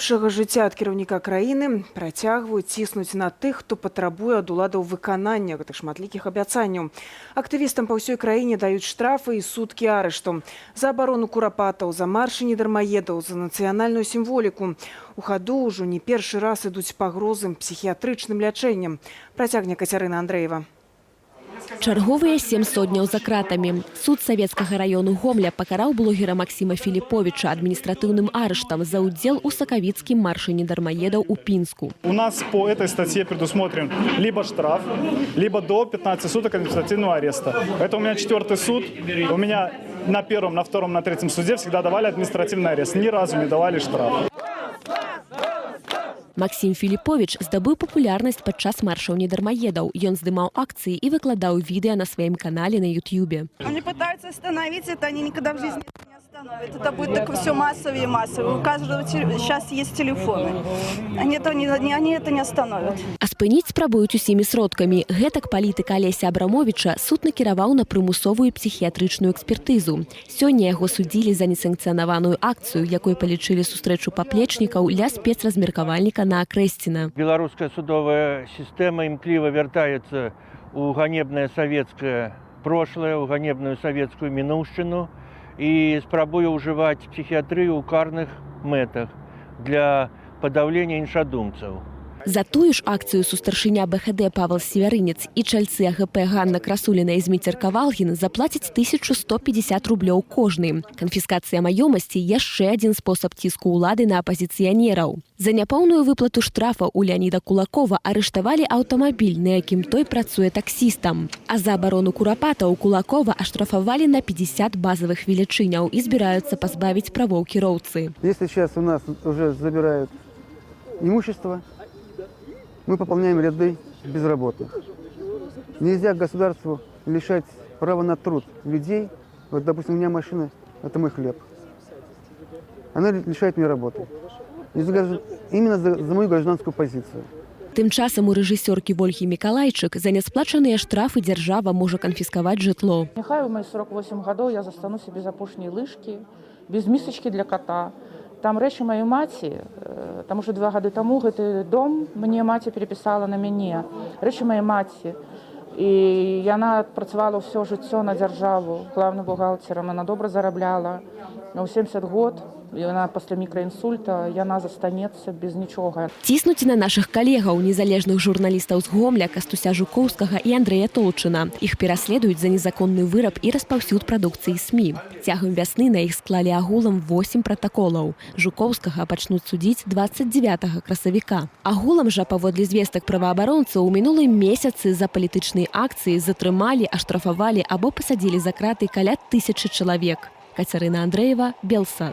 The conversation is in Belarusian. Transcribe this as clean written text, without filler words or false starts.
лепшага жыцця ад кіраўніка краіны працягваюць ціснуць на тых, хто патрабуе ад уладаў выканання гэтых шматлікіх абяцанняў. Актывістам па ўсёй краіне даюць штрафы і суткі арышту за абарону курапатаў, за маршы недармаедаў, за нацыянальную сімволіку. У хаду ўжо не першы раз ідуць пагрозы псіхіятрычным лячэннем. Працягне Кацярына Андрэева. Чарговыя 7 сотняў за кратамі. Суд Савецкага району Гомля пакараў блогера Максима Філіповіча адміністратыўным арыштам за удзел у сакавіцкім маршы недармаедаў у Пінску. У нас по этой статье предусмотрен либо штраф, либо до 15 суток административного ареста. Это у меня 4-й суд. У меня на первом, на втором, на третьем суде всегда давали административный арест. Ни разу не давали штраф. Максим Філіповіч здабыў папулярнасць падчас маршаў недармаедаў. Ён здымаў акцыі і выкладаў відэа на сваім канале на Ютьюбе. Они пытаются остановить это, они никогда в жизни не остановят. Это будет так все массовее и массовее. У каждого сейчас есть телефоны. Они это не остановят. А спыніць спрабуюць усімі сродкамі. Гэтак палітыка Алеся Абрамовича суд накіраваў на прымусовую псіхіятрычную экспертызу. Сёння яго судзілі за несанкцыянаваную акцыю, якой палічылі сустрэчу паплечнікаў ля спецразмеркавальніка на Акрэсціна. Беларуская судовая система імкліва вяртаецца ў ганебнае савецкае прошлое, ў ганебную савецкую мінуўшчыну і спрабуе ўжываць псіхіятрыю ў карных мэтах для падаўлення іншадумцаў. За тую ж акцыю сустаршыня БХД Павел Севярынец і чальцы АГП Ганна Красуліна і Зміцер Кавалгін заплацяць 1150 рублёў кожны. Канфіскацыя маёмасці – яшчэ адзін спосаб ціску ўлады на апазіцыянераў. За няпоўную выплату штрафа у Леаніда Кулакова арыштавалі аўтамабіль, на якім той працуе таксістам. А за абарону курапатаў Кулакова аштрафавалі на 50 базавых велічыняў і збіраюцца пазбавіць правоў кіроўцы. Если сейчас у нас уже забирают имущество, мы пополняем ряды безработных. Нельзя государству лишать права на труд людей. Вот, допустим, у меня машина – это мой хлеб. Она лишает меня работы. Именно за мою гражданскую позицию. Тым часам у рэжысёркі Вольгі Мікалайчык за нясплачаныя штрафы дзяржава можа канфіскаваць жытло. Няхай у мои 48 гадоў я застануся без апошняй лыжкі, без місачкі для кота. Там рэчы маёй маці, таму што 2 гады таму гэты дом мне маці перепісала на мяне. Рэчы маёй маці. І яна працавала ўсё жыццё на дзяржаву, главным бухгалтерам, яна добра зарабляла. У 70 год, яна пасля мікраінсульта, яна застанецца без нічога. Ціснуць на нашых калегаў, незалежных журналістаў з Гомля, Кастуся Жукоўскага і Андрэя Толчына. Іх пераследуюць за незаконны выраб і распаўсюд прадукцыі СМІ. Цягам вясны на іх склалі агулам 8 пратаколаў. Жукоўскага пачнуць судзіць 29 красавіка. Агулам жа, паводле звестак праваабаронцаў, у мінулым месяцы за палітычныя акцыі затрымалі, аштрафавалі або пасадзілі за краты каля 1000 чалавек. Кацярына Андрэева, Белсат.